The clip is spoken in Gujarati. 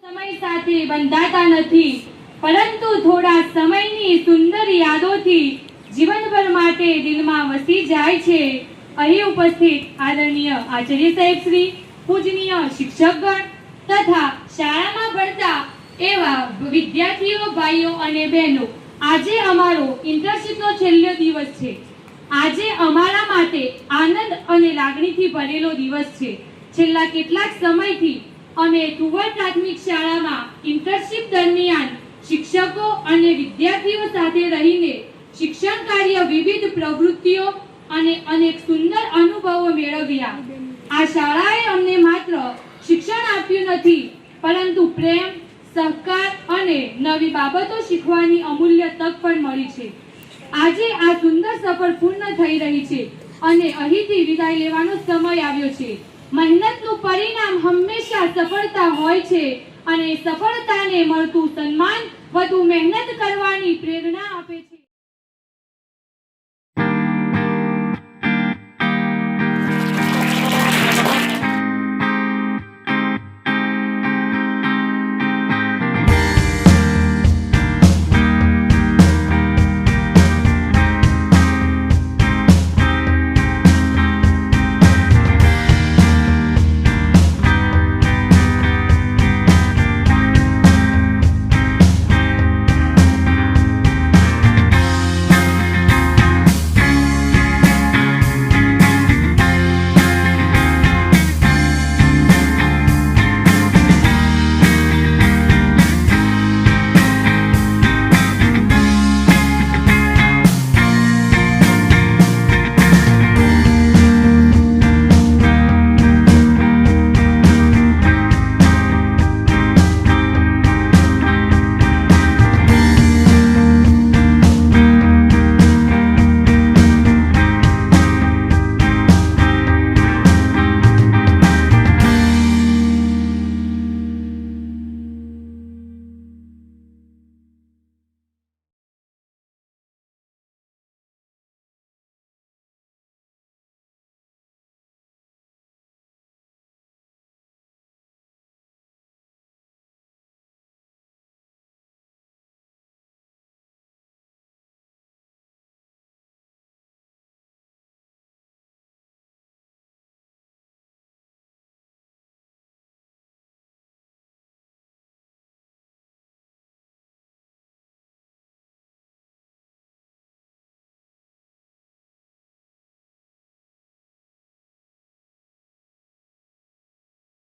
સમય સાથે બંધાતા નથી, પરંતુ થોડા સમયની સુંદર યાદોથી જીવનભર માટે દિલમાં વસી જાય છે. અહીં ઉપસ્થિત આદરણીય આચાર્ય સાહેબ શ્રી, પૂજનીય શિક્ષકગણ તથા શાળામાં ભણતા એવા વિદ્યાર્થીઓ, ભાઈઓ અને બહેનો, આજે અમારો ઇન્ટર્નશીપનો છેલ્લો દિવસ છે. આજે અમારા માટે આનંદ અને લાગણીથી ભરેલો દિવસ છે. છેલ્લા કેટલાક સમયથી અમે તુવર પ્રાથમિક શાળામાં ઇન્ટર્નશીપ દરમિયાન શિક્ષકો અને વિદ્યાર્થીઓ સાથે રહીને શિક્ષણ કાર્ય, વિવિધ પ્રવૃત્તિઓ અને અનેક સુંદર અનુભવો મેળવ્યા. આ શાળાએ અમને માત્ર શિક્ષણ આપ્યું નથી, પરંતુ પ્રેમ, સહકાર અને નવી બાબતો શીખવાની અમૂલ્ય તક પણ મળી છે. આજે આ સુંદર સફર પૂર્ણ થઈ રહી છે અને અહીંથી વિદાય લેવાનો સમય આવ્યો છે. મહેનતનું પરિણામ હંમેશા સફળતા હોય છે અને સફળતાને મળતું સન્માન વધુ મહેનત કરવાની પ્રેરણા આપે છે.